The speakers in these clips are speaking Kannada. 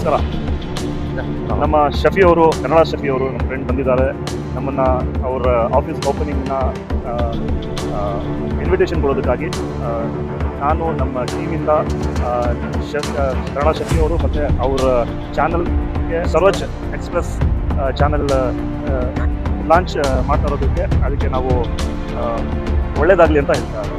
ನಮಸ್ಕಾರ. ನಮ್ಮ ಶಫಿ ಅವರು, ಕನ್ನಡ ಶಫಿ ಅವರು, ನಮ್ಮ ಫ್ರೆಂಡ್ ಬಂದಿದ್ದಾರೆ. ನಮ್ಮನ್ನು ಅವರ ಆಫೀಸ್ ಓಪನಿಂಗ್ನ ಇನ್ವಿಟೇಷನ್ ಕೊಡೋದಕ್ಕಾಗಿ ನಾನು ನಮ್ಮ ಟೀಮಿಂದ ಕನ್ನಡ ಶಫಿ ಅವರು ಮತ್ತು ಅವರ ಚಾನಲ್ಗೆ ಸರೋಜ್ ಎಕ್ಸ್ಪ್ರೆಸ್ ಚಾನಲ್ ಲಾಂಚ್ ಮಾಡ್ತಾ ಇರೋದಕ್ಕೆ ಅದಕ್ಕೆ ನಾವು ಒಳ್ಳೆಯದಾಗಲಿ ಅಂತ ಹೇಳ್ತಾರೆ.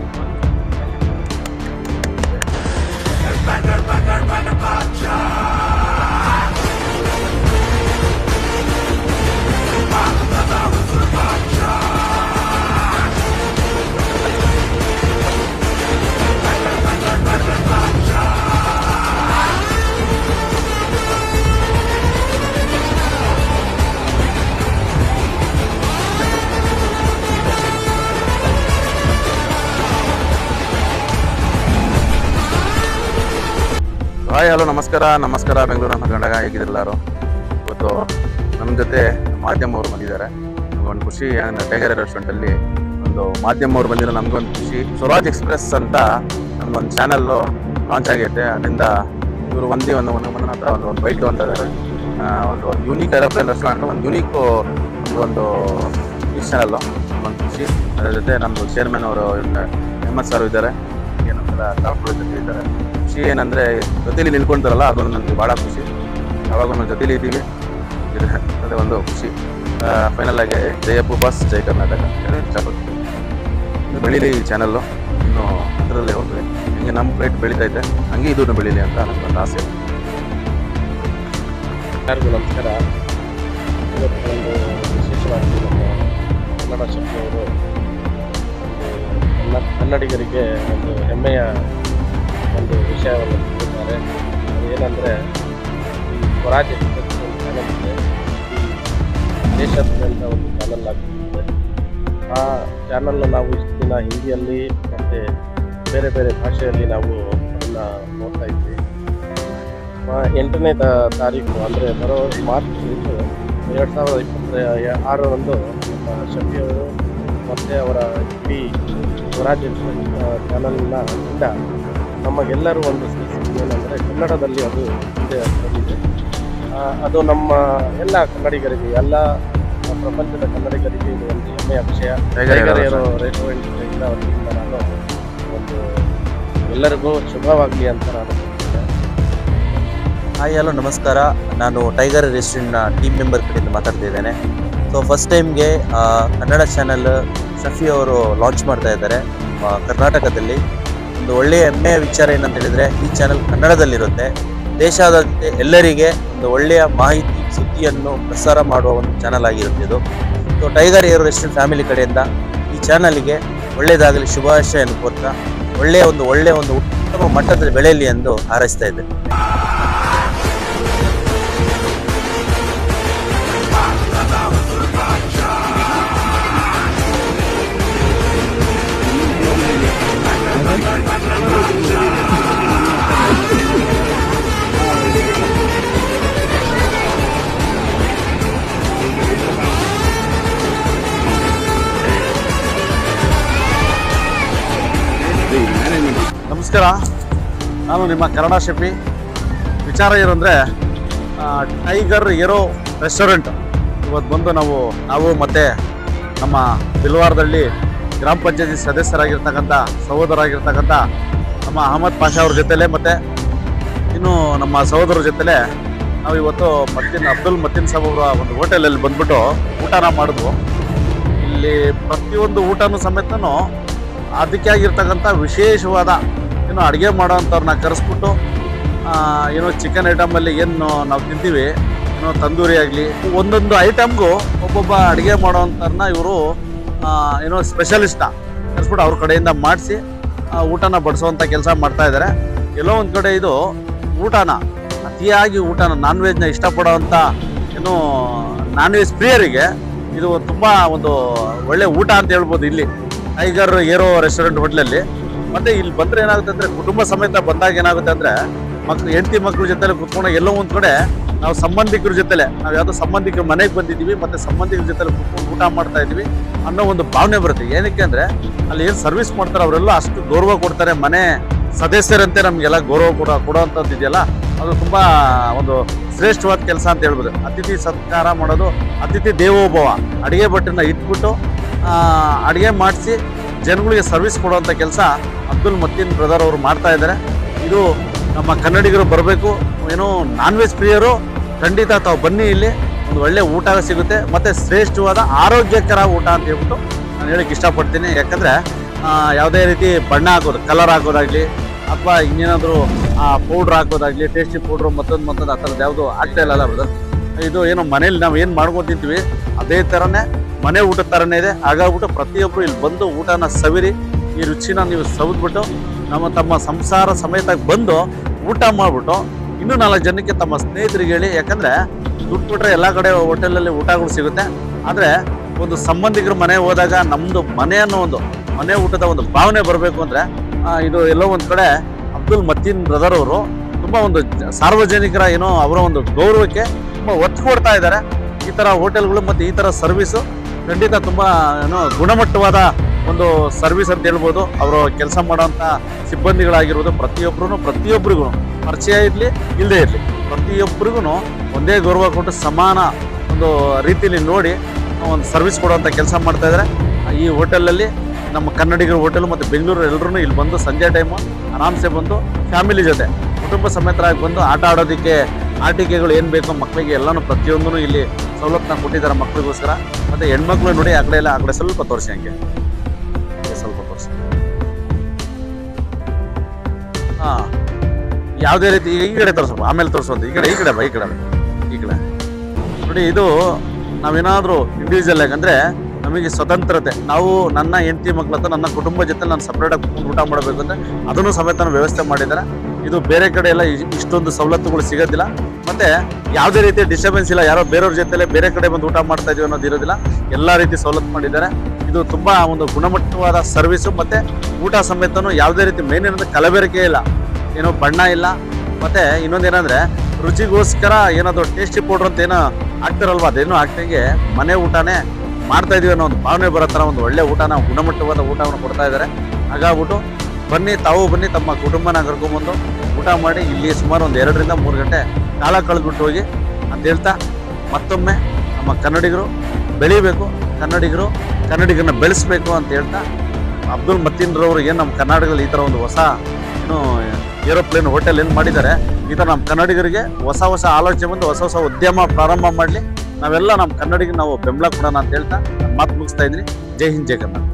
ಹಾಯ್, ಹಲೋ, ನಮಸ್ಕಾರ ಬೆಂಗಳೂರು ಕನ್ನಡ. ಹೇಗಿದ್ದೆಲ್ಲರೂ? ಇವತ್ತು ನಮ್ಮ ಜೊತೆ ಮಾಧ್ಯಮ ಅವರು ಬಂದಿದ್ದಾರೆ. ನಮಗೊಂದು ಖುಷಿ. ಟೈಗರ್ ರೆಸ್ಟೋರೆಂಟಲ್ಲಿ ಒಂದು ಮಾಧ್ಯಮ ಅವರು ಬಂದಿರೋ ನಮಗೊಂದು ಖುಷಿ. ಸ್ವರಾಜ್ ಎಕ್ಸ್ಪ್ರೆಸ್ ಅಂತ ನಮಗೊಂದು ಚಾನಲ್ಲು ಲಾಂಚ್ ಆಗೈತೆ. ಅದರಿಂದ ಇವರು ಒಂದು ಹತ್ರ ಒಂದು ಬೈಕ್ ಅಂತ ಇದ್ದಾರೆ. ಒಂದು ಯೂನಿಕ್ ರೆಸ್ಟೋರೆಂಟ್, ಒಂದು ಯೂನಿಕ್ ಒಂದು ನ್ಯೂಸ್ ಚಾನಲ್ಲು. ಒಂದು ಖುಷಿ. ಅದರ ಜೊತೆ ನಮ್ಮದು ಚೇರ್ಮನ್ ಅವರು ಎಮ್.ಎಸ್. ಸರ್ ಇದ್ದಾರೆ. ಏನಂತಾರೆ ಡಾಕ್ಟರ್ ಜೊತೆ ಇದ್ದಾರೆ. ಖುಷಿ ಏನಂದರೆ ಜೊತೆಲಿ ನಿಲ್ಕೊಳ್ತಾರಲ್ಲ, ಅದು ನನಗೆ ಭಾಳ ಖುಷಿ. ಯಾವಾಗ ನಾವು ಜೊತೆಲಿ ಇದ್ದೀವಿ, ಅದೇ ಒಂದು ಖುಷಿ. ಫೈನಲ್ ಆಗಿ ಜಯಪ್ಪು ಬಾಸ್, ಜೈ ಕರ್ನಾಟಕ ಬೆಳೀಲಿ ಈ ಚಾನಲ್ಲು. ಇನ್ನು ಅದರಲ್ಲೇ ಹೋಗ್ತದೆ. ಹಿಂಗೆ ನಮ್ಮ ಪ್ಲೇಟ್ ಬೆಳೀತೈತೆ, ಹಂಗೆ ಇದನ್ನು ಬೆಳೀಲಿ ಅಂತ ನನಗೊಂದು ಆಸೆ. ಎಲ್ಲರಿಗೂ ನಮಸ್ಕಾರ. ಇವತ್ತು ಒಂದು ವಿಶೇಷವಾಗಿ ನಮ್ಮ ಕನ್ನಡ ಶಕ್ತಿಯವರು ಕನ್ನಡಿಗರಿಗೆ ಒಂದು ಹೆಮ್ಮೆಯ ಒಂದು ವಿಷಯವನ್ನು ಕೊಟ್ಟಿದ್ದಾರೆ. ಅದು ಏನಂದರೆ, ಈ ಸ್ವರಾಜ್ ಎಕ್ಸ್ಪ್ರೆಸ್ ಒಂದು ಚಾನಲ್ ಇದೆ. ಈ ದೇಶಾದ್ಯಂತ ಒಂದು ಚಾನಲ್ ಆಗ್ತಿದೆ. ಆ ಚಾನಲ್ನ ನಾವು ಇಷ್ಟು ದಿನ ಹಿಂದಿಯಲ್ಲಿ ಮತ್ತು ಬೇರೆ ಬೇರೆ ಭಾಷೆಯಲ್ಲಿ ನಾವು ಅದನ್ನು ನೋಡ್ತಾ ಇದ್ವಿ. 8ನೇ ತಾರೀಕು ಅಂದರೆ ಬರೋ ಮಾರ್ಚ್ 2026ರಂದು ನಮ್ಮ ಶಫಿಯವರು ಮತ್ತು ಅವರ ಇಡೀ ಸ್ವರಾಜ್ ಎಕ್ಸ್ಪ್ರೆಸ್ ಚಾನಲ್ನ ಇಂದ ನಮಗೆಲ್ಲರೂ ಒಂದು ಏನಂದರೆ ಕನ್ನಡದಲ್ಲಿ ಅದು ಹಿಂದೆ ಬಂದಿದೆ. ಅದು ನಮ್ಮ ಎಲ್ಲ ಕನ್ನಡಿಗರಿಗೆ, ಎಲ್ಲ ಪ್ರಪಂಚದ ಕನ್ನಡಿಗರಿಗೆ ಇದು ಒಂದು ಹೆಮ್ಮೆಯ ವಿಷಯ. ಟೈಗರ್ ಏರೋ ರೆಸ್ಟೋರೆಂಟ್ ವತಿಯಿಂದ ನಾನು ಒಂದು ಎಲ್ಲರಿಗೂ ಶುಭವಾಗಲಿ ಅಂತ ನಾನು ಹೇಳ್ತೇನೆ. ಹಾಯ್, ಹಲೋ, ನಮಸ್ಕಾರ. ನಾನು ಟೈಗರ್ ರೆಸ್ಟೋರೆಂಟ್ನ ಟೀಮ್ ಮೆಂಬರ್ ಕಡೆಯಿಂದ ಮಾತಾಡ್ತಾ ಇದ್ದೇನೆ. ಸೊ ಫಸ್ಟ್ ಟೈಮ್ಗೆ ಕನ್ನಡ ಚಾನಲ್ ಶಫಿ ಅವರು ಲಾಂಚ್ ಮಾಡ್ತಾ ಇದ್ದಾರೆ ಕರ್ನಾಟಕದಲ್ಲಿ. ಒಂದು ಒಳ್ಳೆಯ ಹೆಮ್ಮೆಯ ವಿಚಾರ ಏನಂತ ಹೇಳಿದರೆ, ಈ ಚಾನಲ್ ಕನ್ನಡದಲ್ಲಿರುತ್ತೆ. ದೇಶಾದ್ಯಂತ ಎಲ್ಲರಿಗೆ ಒಂದು ಒಳ್ಳೆಯ ಮಾಹಿತಿ, ಸುದ್ದಿಯನ್ನು ಪ್ರಸಾರ ಮಾಡುವ ಒಂದು ಚಾನಲ್ ಆಗಿರುತ್ತೆ ಇದು. So Tiger Aero restaurant family ಕಡೆಯಿಂದ ಈ ಚಾನಲ್ಗೆ ಒಳ್ಳೆಯದಾಗಲಿ, ಶುಭಾಶಯನ್ನು ಕೋರ್ತಾ ಒಳ್ಳೆಯ ಒಂದು ಉತ್ತಮ ಮಟ್ಟದಲ್ಲಿ ಬೆಳೆಯಲಿ ಎಂದು ಹಾರೈಸ್ತಾ ಇದ್ದೇನೆ. ನಮಸ್ಕಾರ. ನಾನು ನಿಮ್ಮ ಕನ್ನಡ ಶಫಿ. ವಿಚಾರ ಏನಂದರೆ, ಟೈಗರ್ ಏರೋ ರೆಸ್ಟೋರೆಂಟ್ ಇವತ್ತು ಬಂದು ನಾವು ಮತ್ತು ನಮ್ಮ ಬಿಲ್ವಾರದಲ್ಲಿ ಗ್ರಾಮ ಪಂಚಾಯತಿ ಸದಸ್ಯರಾಗಿರ್ತಕ್ಕಂಥ ಸಹೋದರಾಗಿರ್ತಕ್ಕಂಥ ನಮ್ಮ ಅಹಮದ್ ಪಾಷಾ ಅವ್ರ ಜೊತೆಲೇ ಮತ್ತು ಇನ್ನು ನಮ್ಮ ಸಹೋದರ ಜೊತೆಲೇ ನಾವು ಇವತ್ತು ಅಬ್ದುಲ್ ಮತೀನ್ ಸಾಬ್ ಅವರ ಒಂದು ಹೋಟೆಲಲ್ಲಿ ಬಂದ್ಬಿಟ್ಟು ಊಟನ ಮಾಡಿದ್ವು. ಇಲ್ಲಿ ಪ್ರತಿಯೊಂದು ಊಟನೂ ಸಮೇತನೂ ಅದಕ್ಕೆ ಆಗಿರ್ತಕ್ಕಂಥ ವಿಶೇಷವಾದ ಅಡುಗೆ ಮಾಡೋವಂಥವ್ರನ್ನ ಕರೆಸ್ಬಿಟ್ಟು ಚಿಕನ್ ಐಟಮಲ್ಲಿ ಏನು ನಾವು ತಿಂತೀವಿ, ತಂದೂರಿ ಆಗಲಿ, ಒಂದೊಂದು ಐಟಮ್ಗೂ ಒಬ್ಬೊಬ್ಬ ಅಡುಗೆ ಮಾಡೋವಂಥವ್ರನ್ನ ಇವರು ಸ್ಪೆಷಲಿಸ್ಟ್ನ ಕರೆಸ್ಬಿಟ್ಟು ಅವ್ರ ಕಡೆಯಿಂದ ಮಾಡಿಸಿ ಊಟನ ಬಡಿಸೋವಂಥ ಕೆಲಸ ಮಾಡ್ತಾ ಇದ್ದಾರೆ. ಎಲ್ಲೋ ಒಂದು ಕಡೆ ಇದು ಅತಿಯಾಗಿ ನಾನ್ ವೆಜ್ನ ಇಷ್ಟಪಡೋವಂಥ ನಾನ್ ವೆಜ್ ಪ್ರಿಯರಿಗೆ ಇದು ತುಂಬ ಒಂದು ಒಳ್ಳೆ ಊಟ ಅಂತ ಹೇಳ್ಬೋದು. ಇಲ್ಲಿ ಟೈಗರ್ ಏರೋ ರೆಸ್ಟೋರೆಂಟ್ ಹೋಟ್ಲಲ್ಲಿ ಮತ್ತು ಇಲ್ಲಿ ಬಂದರೆ ಏನಾಗುತ್ತೆ ಅಂದರೆ, ಕುಟುಂಬ ಸಮೇತ ಬಂದಾಗ ಏನಾಗುತ್ತೆ ಅಂದರೆ, ಹೆಂಡತಿ ಮಕ್ಕಳ ಜೊತೆಲೆ ಕುತ್ಕೊಂಡು ಎಲ್ಲೋ ಒಂದು ಕಡೆ ನಾವು ಸಂಬಂಧಿಕರ ಜೊತೆಲೆ, ನಾವು ಯಾವುದೋ ಸಂಬಂಧಿಕರ ಮನೆಗೆ ಬಂದಿದ್ದೀವಿ ಮತ್ತು ಸಂಬಂಧಿಕರ ಜೊತೆಲೆ ಕುತ್ಕೊಂಡು ಊಟ ಮಾಡ್ತಾ ಇದ್ದೀವಿ ಅನ್ನೋ ಒಂದು ಭಾವನೆ ಬರುತ್ತೆ. ಏನಕ್ಕೆ ಅಂದರೆ, ಅಲ್ಲಿ ಏನು ಸರ್ವಿಸ್ ಮಾಡ್ತಾರೆ ಅವರೆಲ್ಲ ಅಷ್ಟು ಗೌರವ ಕೊಡ್ತಾರೆ. ಮನೆ ಸದಸ್ಯರಂತೆ ನಮಗೆಲ್ಲ ಗೌರವ ಕೊಡುವಂಥದ್ದು ಇದೆಯಲ್ಲ, ಅದು ತುಂಬ ಒಂದು ಶ್ರೇಷ್ಠವಾದ ಕೆಲಸ ಅಂತ ಹೇಳ್ಬೋದು. ಅತಿಥಿ ಸತ್ಕಾರ ಮಾಡೋದು, ಅತಿಥಿ ದೇವೋಭವ, ಅಡುಗೆ ಭಟ್ಟನ್ನ ಇಟ್ಬಿಟ್ಟು ಅಡುಗೆ ಮಾಡಿಸಿ ಜನಗಳಿಗೆ ಸರ್ವಿಸ್ ಕೊಡುವಂಥ ಕೆಲಸ ಅಬ್ದುಲ್ ಮತೀನ್ ಬ್ರದರ್ ಅವರು ಮಾಡ್ತಾ ಇದ್ದಾರೆ. ಇದು ನಮ್ಮ ಕನ್ನಡಿಗರು ಬರಬೇಕು, ಏನೋ ನಾನ್ ವೆಜ್ ಪ್ರಿಯರು ಖಂಡಿತ ತಾವು ಬನ್ನಿ, ಇಲ್ಲಿ ಒಂದು ಒಳ್ಳೆ ಊಟ ಸಿಗುತ್ತೆ ಮತ್ತು ಶ್ರೇಷ್ಠವಾದ ಆರೋಗ್ಯಕರ ಊಟ ಅಂತ ಹೇಳ್ಬಿಟ್ಟು ನಾನು ಹೇಳಕ್ಕೆ ಇಷ್ಟಪಡ್ತೀನಿ. ಯಾಕಂದರೆ ಯಾವುದೇ ರೀತಿ ಬಣ್ಣ ಹಾಕೋದು, ಕಲರ್ ಹಾಕೋದಾಗಲಿ ಅಥವಾ ಇನ್ನೇನಾದರೂ ಪೌಡ್ರ್ ಹಾಕೋದಾಗಲಿ, ಟೇಸ್ಟಿ ಪೌಡ್ರು ಮತ್ತೊಂದು ಆ ಥರದ್ದು ಯಾವುದು ಆಗ್ತಾ ಇಲ್ಲಲ್ಲ ಬ್ರದರ್. ಇದು ಏನೋ ಮನೇಲಿ ನಾವು ಏನು ಮಾಡ್ಕೊಂಡು ತಿಂತೀವಿ ಅದೇ ಥರನೇ ಮನೆ ಊಟದ ಥರನೇ ಇದೆ. ಹಾಗಾಗ್ಬಿಟ್ಟು ಪ್ರತಿಯೊಬ್ಬರು ಇಲ್ಲಿ ಬಂದು ಊಟನ ಸವಿರಿ, ಈ ರುಚಿನ ನೀವು ಸವಿದ್ಬಿಟ್ಟು ತಮ್ಮ ಸಂಸಾರ ಸಮೇತ ಬಂದು ಊಟ ಮಾಡಿಬಿಟ್ಟು ಇನ್ನೂ 4 ಜನಕ್ಕೆ ತಮ್ಮ ಸ್ನೇಹಿತರಿಗೆ ಹೇಳಿ. ಯಾಕಂದರೆ ದುಡ್ಡು ಕೊಟ್ಟರೆ ಎಲ್ಲ ಕಡೆ ಹೋಟೆಲಲ್ಲಿ ಊಟಗಳು ಸಿಗುತ್ತೆ, ಆದರೆ ಒಂದು ಸಂಬಂಧಿಕರ ಮನೆ ಹೋದಾಗ ನಮ್ಮದು ಮನೆ ಅನ್ನೋ ಒಂದು ಮನೆ ಊಟದ ಒಂದು ಭಾವನೆ ಬರಬೇಕು ಅಂದರೆ ಇದು ಎಲ್ಲೋ ಒಂದು ಕಡೆ ಅಬ್ದುಲ್ ಮತೀನ್ ಬ್ರದರ್ ಅವರು ತುಂಬ ಒಂದು ಸಾರ್ವಜನಿಕರ ಏನೋ ಅವರ ಒಂದು ಗೌರವಕ್ಕೆ ತುಂಬ ಒತ್ತು ಕೊಡ್ತಾ ಇದ್ದಾರೆ. ಈ ಥರ ಹೋಟೆಲ್ಗಳು ಮತ್ತು ಈ ಥರ ಸರ್ವಿಸು ಖಂಡಿತ ತುಂಬ ಏನೋ ಗುಣಮಟ್ಟವಾದ ಒಂದು ಸರ್ವಿಸ್ ಅಂತ ಹೇಳ್ಬೋದು. ಅವರು ಕೆಲಸ ಮಾಡೋಂಥ ಸಿಬ್ಬಂದಿಗಳಾಗಿರ್ಬೋದು ಪ್ರತಿಯೊಬ್ಬರಿಗೂ ಪರಿಚಯ ಇರಲಿ ಇಲ್ಲದೇ ಇರಲಿ ಪ್ರತಿಯೊಬ್ಬರಿಗೂ ಒಂದೇ ಗೌರವ ಕೊಟ್ಟು ಸಮಾನ ಒಂದು ರೀತಿಯಲ್ಲಿ ನೋಡಿ ಒಂದು ಸರ್ವಿಸ್ ಕೊಡುವಂಥ ಕೆಲಸ ಮಾಡ್ತಾ ಇದ್ದಾರೆ. ಈ ಹೋಟೆಲಲ್ಲಿ ನಮ್ಮ ಕನ್ನಡಿಗರ ಹೋಟೆಲ್ ಮತ್ತು ಬೆಂಗಳೂರು ಎಲ್ಲರೂ ಇಲ್ಲಿ ಬಂದು ಸಂಜೆ ಟೈಮು ಆರಾಮ್ಸೆ ಬಂದು ಫ್ಯಾಮಿಲಿ ಜೊತೆ ಕುಟುಂಬ ಸಮೇತರಾಗಿ ಬಂದು ಆಟ ಆಡೋದಕ್ಕೆ ಆಟಿಕೆಗಳು ಏನು ಬೇಕೋ ಮಕ್ಕಳಿಗೆ ಎಲ್ಲನೂ ಪ್ರತಿಯೊಂದೂ ಇಲ್ಲಿ ಸವಲತ್ತನ್ನ ಕೊಟ್ಟಿದ್ದಾರೆ ಮಕ್ಕಳಿಗೋಸ್ಕರ. ಮತ್ತು ಹೆಣ್ಮಕ್ಳು ನೋಡಿ ಆ ಕಡೆ ಸ್ವಲ್ಪ ತೋರಿಸಿ, ಹಂಗೆ ಸ್ವಲ್ಪ ತೋರಿಸಿ. ಹಾಂ, ಯಾವುದೇ ರೀತಿ ಈ ಕಡೆ ತೋರಿಸ್ಬೇಕು, ಆಮೇಲೆ ತೋರಿಸೋದು ಈ ಕಡೆ ನೋಡಿ. ಇದು ನಾವೇನಾದರೂ ಇಂಡಿವಿಜುವಲ್ ಯಾಕಂದರೆ ನಮಗೆ ಸ್ವತಂತ್ರತೆ, ನಾವು ನನ್ನ ಹೆಂಡತಿ ಮಕ್ಕಳ ಹತ್ರ ನನ್ನ ಕುಟುಂಬ ಜೊತೆ ನಾನು ಸಪ್ರೇಟಾಗಿ ಕೂತ್ಕೊಂಡು ಊಟ ಮಾಡಬೇಕು ಅಂದರೆ ಅದನ್ನು ಸಮೇತ ವ್ಯವಸ್ಥೆ ಮಾಡಿದ್ದಾರೆ. ಇದು ಬೇರೆ ಕಡೆ ಎಲ್ಲ ಇಷ್ಟೊಂದು ಸವಲತ್ತುಗಳು ಸಿಗೋದಿಲ್ಲ, ಮತ್ತು ಯಾವುದೇ ರೀತಿ ಡಿಸ್ಟರ್ಬೆನ್ಸ್ ಇಲ್ಲ. ಯಾರೋ ಬೇರೆಯವ್ರ ಜೊತೆಲೆ ಬೇರೆ ಕಡೆ ಬಂದು ಊಟ ಮಾಡ್ತಾ ಇದೀವಿ ಅನ್ನೋದು ಇರೋದಿಲ್ಲ, ಎಲ್ಲ ರೀತಿ ಸವಲತ್ತು ಮಾಡಿದ್ದಾರೆ. ಇದು ತುಂಬ ಒಂದು ಗುಣಮಟ್ಟವಾದ ಸರ್ವಿಸು, ಮತ್ತು ಊಟ ಸಮೇತನೂ ಯಾವುದೇ ರೀತಿ ಮೇನ್ ಏನಂದರೆ ಕಲಬೆರಕೆ ಇಲ್ಲ, ಏನೋ ಬಣ್ಣ ಇಲ್ಲ. ಮತ್ತು ಇನ್ನೊಂದೇನೆಂದರೆ ರುಚಿಗೋಸ್ಕರ ಏನಾದರೂ ಟೇಸ್ಟಿ ಪೌಡ್ರ್ ಅಂತ ಏನೋ ಹಾಕ್ತಾರಲ್ವ, ಅದೇನೋ ಹಾಕ್ದಂಗೆ ಮನೆ ಊಟನೇ ಮಾಡ್ತಾ ಇದೀವಿ ಅನ್ನೋ ಒಂದು ಭಾವನೆ ಬರೋ ಥರ ಒಂದು ಒಳ್ಳೆ ಊಟನ, ಗುಣಮಟ್ಟವಾದ ಊಟವನ್ನು ಕೊಡ್ತಾ ಇದ್ದಾರೆ. ಹಾಗಾಗ್ಬಿಟ್ಟು ಬನ್ನಿ, ತಮ್ಮ ಕುಟುಂಬನ ಕರ್ಕೊಂಡ್ಬಂದು ಊಟ ಮಾಡಿ ಇಲ್ಲಿ ಸುಮಾರು ಒಂದು 2 ರಿಂದ 3 ಗಂಟೆ ಕಾಲ ಕಳೆದ್ಬಿಟ್ಟು ಹೋಗಿ ಅಂತ ಹೇಳ್ತಾ, ಮತ್ತೊಮ್ಮೆ ನಮ್ಮ ಕನ್ನಡಿಗರು ಬೆಳಿಬೇಕು, ಕನ್ನಡಿಗರನ್ನ ಬೆಳೆಸಬೇಕು ಅಂತ ಹೇಳ್ತಾ, ಅಬ್ದುಲ್ ಮತೀನ್ ರವರು ಏನು ನಮ್ಮ ಕರ್ನಾಟಕದಲ್ಲಿ ಈ ಥರ ಒಂದು ಹೊಸ ಏನು ಏರೋಪ್ಲೇನ್ ಹೋಟೆಲ್ ಏನು ಮಾಡಿದ್ದಾರೆ, ಈ ಥರ ನಮ್ಮ ಕನ್ನಡಿಗರಿಗೆ ಹೊಸ ಆಲೋಚನೆ ಬಂದು ಹೊಸ ಉದ್ಯಮ ಪ್ರಾರಂಭ ಮಾಡಲಿ. ನಾವೆಲ್ಲ ನಮ್ಮ ಕನ್ನಡಿಗರಿಗೆ ನಾವು ಬೆಂಬಲ ಕೊಡೋಣ ಅಂತ ಹೇಳ್ತಾ ಮಾತು ಮುಗಿಸ್ತಾ ಇದ್ದೀನಿ. ಜೈ ಹಿಂದ್, ಜೈ ಕರ್ನಾಟಕ.